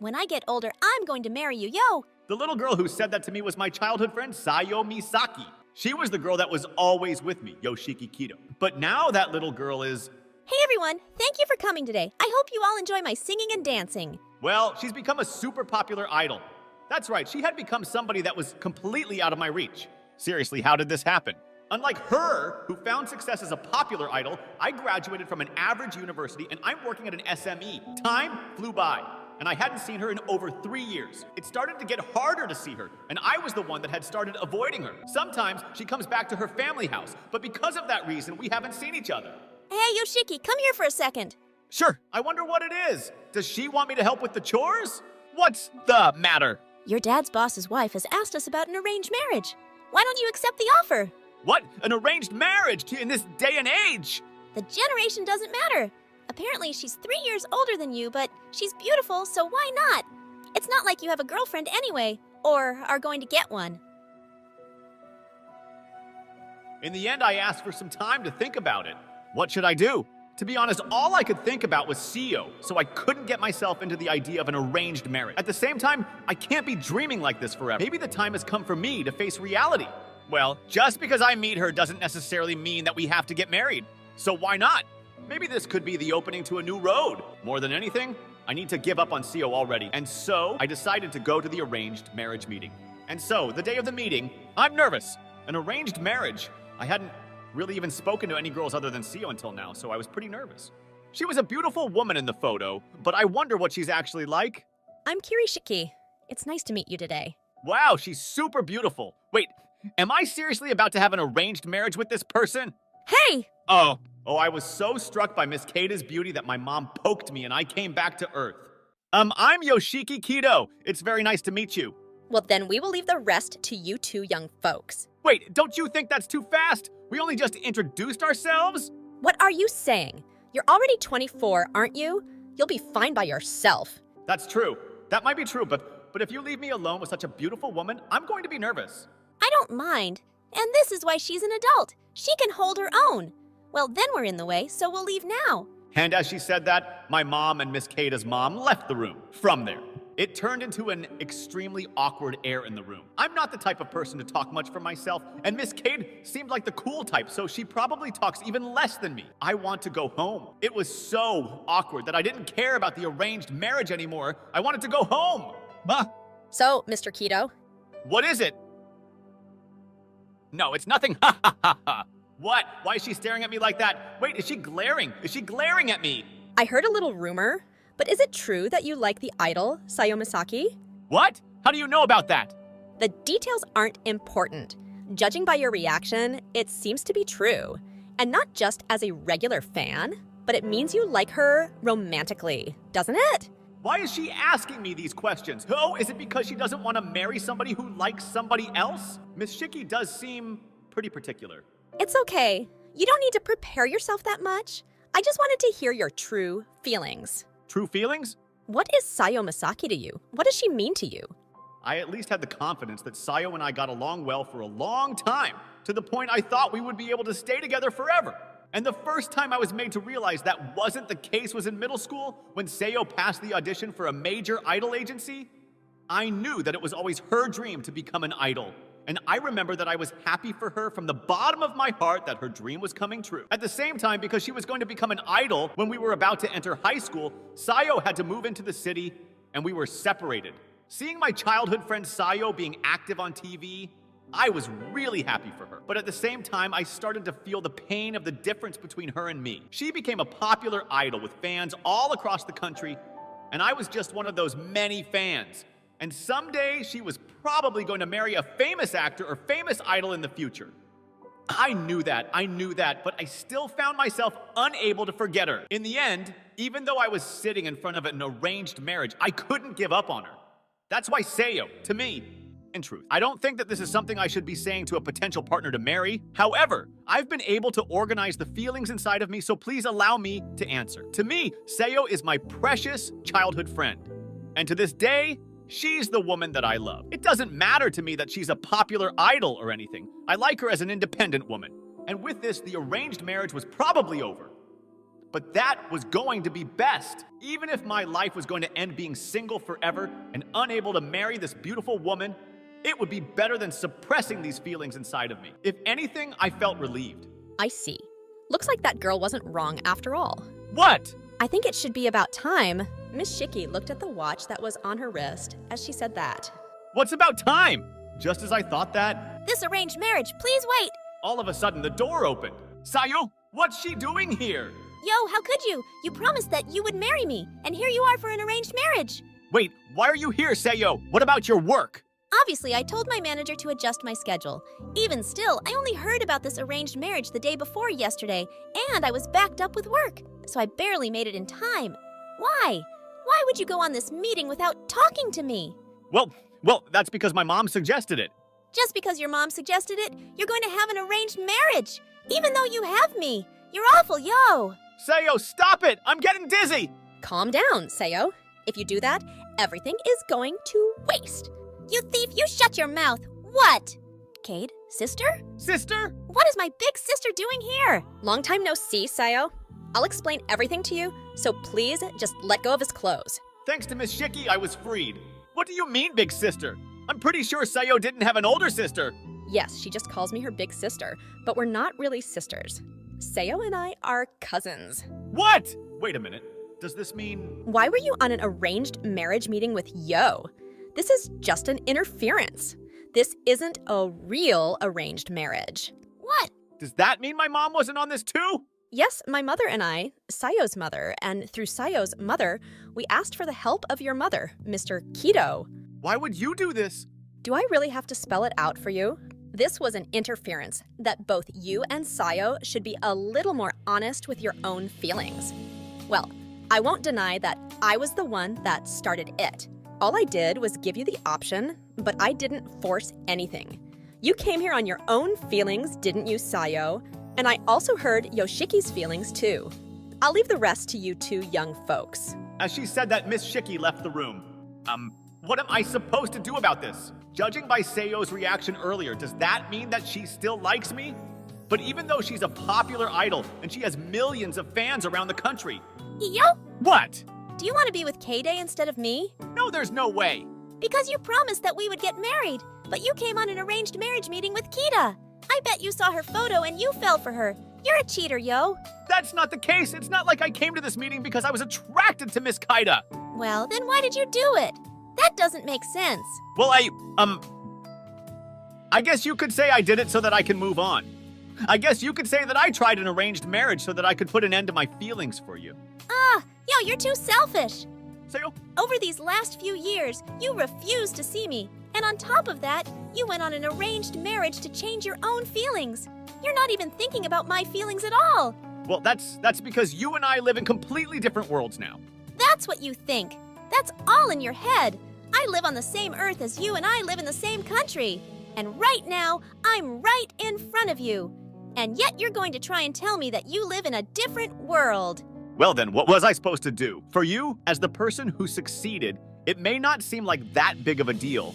When I get older, I'm going to marry you, yo! The little girl who said that to me was my childhood friend, Sayo Misaki. She was the girl that was always with me, Yoshiki Kido. But now that little girl is... Hey everyone, thank you for coming today. I hope you all enjoy my singing and dancing. Well, she's become a super popular idol. That's right, she had become somebody that was completely out of my reach. Seriously, how did this happen? Unlike her, who found success as a popular idol, I graduated from an average university and I'm working at an SME. Time flew by, and I hadn't seen her in over 3 years. It started to get harder to see her, and I was the one that had started avoiding her. Sometimes she comes back to her family house, but because of that reason, we haven't seen each other. Hey Yoshiki, come here for a second. Sure, I wonder what it is. Does she want me to help with the chores? What's the matter? Your dad's boss's wife has asked us about an arranged marriage. Why don't you accept the offer? What? An arranged marriage in this day and age? The generation doesn't matter. Apparently, she's 3 years older than you, but she's beautiful, so why not? It's not like you have a girlfriend anyway, or are going to get one. In the end, I asked for some time to think about it. What should I do? To be honest, all I could think about was CEO, so I couldn't get myself into the idea of an arranged marriage. At the same time, I can't be dreaming like this forever. Maybe the time has come for me to face reality. Well, just because I meet her doesn't necessarily mean that we have to get married. So why not? Maybe this could be the opening to a new road. More than anything, I need to give up on CEO already. And so I decided to go to the arranged marriage meeting. And so, the day of the meeting, I'm nervous. An arranged marriage. I hadn't really even spoken to any girls other than CEO until now, so I was pretty nervous. She was a beautiful woman in the photo, but I wonder what she's actually like. I'm Kirishiki. It's nice to meet you today. Wow, she's super beautiful. Wait, am I seriously about to have an arranged marriage with this person? Hey! Oh, I was so struck by Miss Kata's beauty that my mom poked me and I came back to Earth. I'm Yoshiki Kido. It's very nice to meet you. Well, then we will leave the rest to you two young folks. Wait, don't you think that's too fast? We only just introduced ourselves? What are you saying? You're already 24, aren't you? You'll be fine by yourself. That's true. That might be true, but if you leave me alone with such a beautiful woman, I'm going to be nervous. I don't mind. And this is why she's an adult. She can hold her own. Well, then we're in the way, so we'll leave now. And as she said that, my mom and Miss Kata's mom left the room. From there, it turned into an extremely awkward air in the room. I'm not the type of person to talk much for myself, and Miss Kata seemed like the cool type, so she probably talks even less than me. I want to go home. It was so awkward that I didn't care about the arranged marriage anymore. I wanted to go home. So, Mr. Kido? What is it? No, it's nothing. Ha ha ha ha. What? Why is she staring at me like that? Wait, is she glaring? Is she glaring at me? I heard a little rumor, but is it true that you like the idol, Sayo Misaki? What? How do you know about that? The details aren't important. Judging by your reaction, it seems to be true. And not just as a regular fan, but it means you like her romantically, doesn't it? Why is she asking me these questions? Oh, is it because she doesn't want to marry somebody who likes somebody else? Miss Shiki does seem pretty particular. It's okay. You don't need to prepare yourself that much. I just wanted to hear your true feelings. True feelings? What is Sayo Misaki to you? What does she mean to you? I at least had the confidence that Sayo and I got along well for a long time, to the point I thought we would be able to stay together forever. And the first time I was made to realize that wasn't the case was in middle school, when Sayo passed the audition for a major idol agency. I knew that it was always her dream to become an idol. And I remember that I was happy for her from the bottom of my heart that her dream was coming true. At the same time, because she was going to become an idol when we were about to enter high school, Sayo had to move into the city, and we were separated. Seeing my childhood friend Sayo being active on TV, I was really happy for her. But at the same time, I started to feel the pain of the difference between her and me. She became a popular idol with fans all across the country, and I was just one of those many fans. And someday, she was probably going to marry a famous actor or famous idol in the future. I knew that, but I still found myself unable to forget her. In the end, even though I was sitting in front of an arranged marriage, I couldn't give up on her. That's why Sayo, to me, in truth, I don't think that this is something I should be saying to a potential partner to marry. However, I've been able to organize the feelings inside of me, so please allow me to answer. To me, Sayo is my precious childhood friend. And to this day, she's the woman that I love. It doesn't matter to me that she's a popular idol or anything. I like her as an independent woman. And with this, the arranged marriage was probably over. But that was going to be best. Even if my life was going to end being single forever and unable to marry this beautiful woman, it would be better than suppressing these feelings inside of me. If anything, I felt relieved. I see. Looks like that girl wasn't wrong after all. What? I think it should be about time. Miss Shiki looked at the watch that was on her wrist as she said that. What's about time? Just as I thought that, This arranged marriage, please wait. all of a sudden the door opened. Sayo, what's she doing here? Yo, how could you? You promised that you would marry me, and here you are for an arranged marriage. Wait, why are you here, Sayo? What about your work? Obviously, I told my manager to adjust my schedule. Even still, I only heard about this arranged marriage the day before yesterday, and I was backed up with work, so I barely made it in time. Why? Why would you go on this meeting without talking to me? Well, that's because my mom suggested it. Just because your mom suggested it, you're going to have an arranged marriage, even though you have me. You're awful, yo. Sayo, stop it! I'm getting dizzy! Calm down, Sayo. If you do that, everything is going to waste. You thief, you shut your mouth. What? Cade, sister? Sister? What is my big sister doing here? Long time no see, Sayo. I'll explain everything to you, so please just let go of his clothes. Thanks to Miss Shiki, I was freed. What do you mean, big sister? I'm pretty sure Sayo didn't have an older sister. Yes, she just calls me her big sister, but we're not really sisters. Sayo and I are cousins. What? Wait a minute. Does this mean... Why were you on an arranged marriage meeting with Yo? This is just an interference. This isn't a real arranged marriage. What? Does that mean my mom wasn't on this too? Yes, my mother and I, Sayo's mother, and through Sayo's mother, we asked for the help of your mother, Mr. Kido. Why would you do this? Do I really have to spell it out for you? This was an interference that both you and Sayo should be a little more honest with your own feelings. Well, I won't deny that I was the one that started it. All I did was give you the option, but I didn't force anything. You came here on your own feelings, didn't you, Sayo? And I also heard Yoshiki's feelings too. I'll leave the rest to you two young folks. As she said that, Miss Shiki left the room. What am I supposed to do about this? Judging by Sayo's reaction earlier, does that mean that she still likes me? But even though she's a popular idol and she has millions of fans around the country. Yo? What? Do you want to be with K-Day instead of me? No, there's no way. Because you promised that we would get married, but you came on an arranged marriage meeting with Kita. I bet you saw her photo and you fell for her. You're a cheater, yo. That's not the case. It's not like I came to this meeting because I was attracted to Miss Kaida. Well, then why did you do it? That doesn't make sense. Well, I guess you could say I did it so that I can move on. I guess you could say that I tried an arranged marriage so that I could put an end to my feelings for you. Yo, you're too selfish. Sayo, Over these last few years, you refused to see me. And on top of that, you went on an arranged marriage to change your own feelings. You're not even thinking about my feelings at all. well, that's because you and I live in completely different worlds now. That's what you think. That's all in your head. I live on the same earth as you and I live in the same country. And right now, I'm right in front of you. And yet you're going to try and tell me that you live in a different world. Well then, what was I supposed to do? For you, as the person who succeeded, it may not seem like that big of a deal.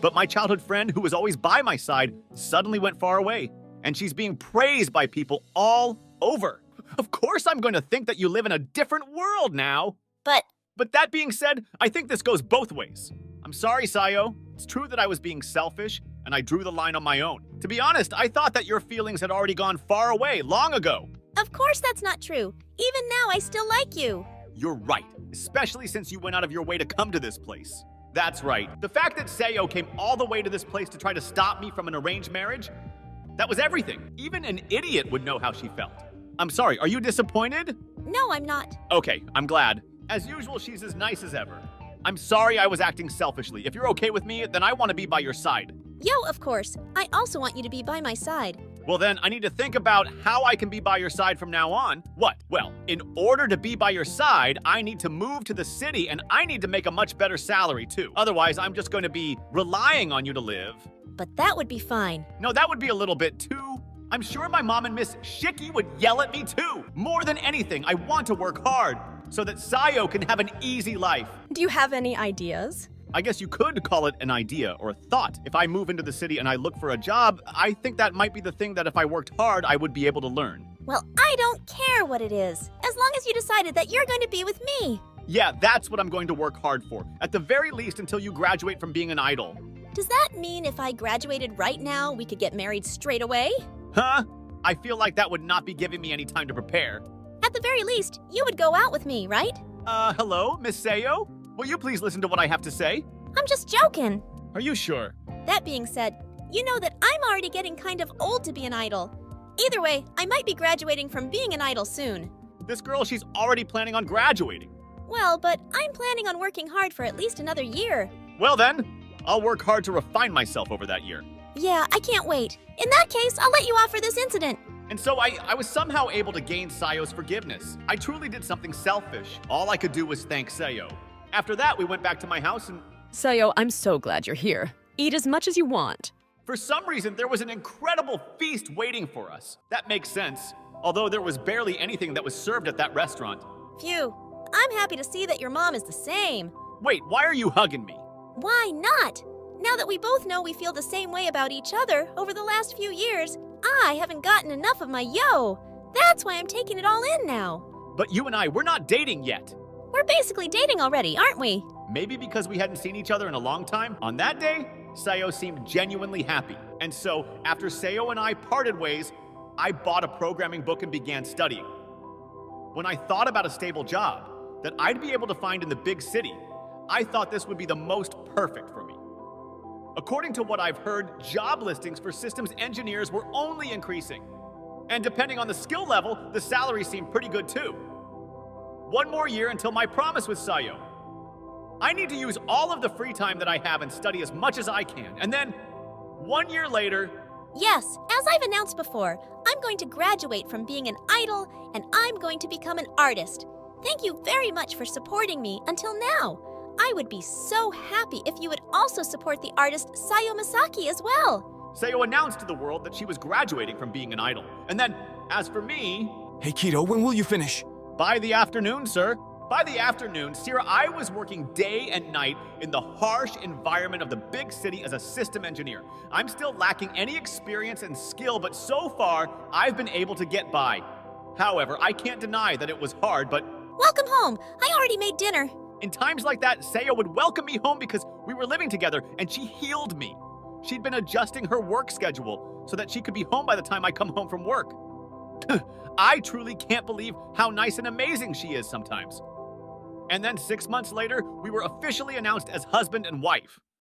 But my childhood friend who was always by my side suddenly went far away. And she's being praised by people all over. Of course I'm going to think that you live in a different world now. But that being said, I think this goes both ways. I'm sorry, Sayo. It's true that I was being selfish, and I drew the line on my own. To be honest, I thought that your feelings had already gone far away long ago. Of course that's not true. Even now, I still like you. You're right, especially since you went out of your way to come to this place. That's right. The fact that Sayo came all the way to this place to try to stop me from an arranged marriage, that was everything. Even an idiot would know how she felt. I'm sorry, are you disappointed? No, I'm not. Okay, I'm glad. As usual, she's as nice as ever. I'm sorry I was acting selfishly. If you're okay with me, then I want to be by your side. Yo, of course. I also want you to be by my side. Well then, I need to think about how I can be by your side from now on. What? Well, in order to be by your side, I need to move to the city and I need to make a much better salary too. Otherwise, I'm just going to be relying on you to live. But that would be fine. No, that would be a little bit too. I'm sure my mom and Miss Shiki would yell at me too. More than anything, I want to work hard so that Sayo can have an easy life. Do you have any ideas? I guess you could call it an idea or a thought. If I move into the city and I look for a job, I think that might be the thing that if I worked hard, I would be able to learn. Well, I don't care what it is, as long as you decided that you're going to be with me. Yeah, that's what I'm going to work hard for, at the very least until you graduate from being an idol. Does that mean if I graduated right now, we could get married straight away? Huh? I feel like that would not be giving me any time to prepare. At the very least, you would go out with me, right? Hello, Miss Sayo? Will you please listen to what I have to say? I'm just joking. Are you sure? That being said, you know that I'm already getting kind of old to be an idol. Either way, I might be graduating from being an idol soon. This girl, she's already planning on graduating. Well, but I'm planning on working hard for at least another year. Well then, I'll work hard to refine myself over that year. Yeah, I can't wait. In that case, I'll let you off for this incident. And so I was somehow able to gain Sayo's forgiveness. I truly did something selfish. All I could do was thank Sayo. After that, we went back to my house and Sayo, I'm so glad you're here. Eat as much as you want. for some reason, there was an incredible feast waiting for us. That makes sense, although there was barely anything that was served at that restaurant. Phew, I'm happy to see that your mom is the same. Wait, why are you hugging me? Why not? Now that we both know we feel the same way about each other over the last few years, I haven't gotten enough of my yo. That's why I'm taking it all in now. But you and I, we're not dating yet. We're basically dating already, aren't we? Maybe because we hadn't seen each other in a long time. On that day, Sayo seemed genuinely happy. And so, after Sayo and I parted ways, I bought a programming book and began studying. When I thought about a stable job that I'd be able to find in the big city, I thought this would be the most perfect for me. According to what I've heard, job listings for systems engineers were only increasing. And depending on the skill level, the salary seemed pretty good too. One more year until my promise with Sayo. I need to use all of the free time that I have and study as much as I can. And then, 1 year later, Yes, as I've announced before, I'm going to graduate from being an idol and I'm going to become an artist. Thank you very much for supporting me until now. I would be so happy if you would also support the artist Sayo Masaki as well. Sayo announced to the world that she was graduating from being an idol. And then, as for me, Hey Keto, when will you finish? by the afternoon, sir. By the afternoon, Sierra, I was working day and night in the harsh environment of the big city as a system engineer. I'm still lacking any experience and skill, but so far, I've been able to get by. However, I can't deny that it was hard, but Welcome home. I already made dinner. in times like that, Sayo would welcome me home because we were living together and she healed me. She'd been adjusting her work schedule so that she could be home by the time I come home from work. I truly can't believe how nice and amazing she is sometimes. And then 6 months later, we were officially announced as husband and wife.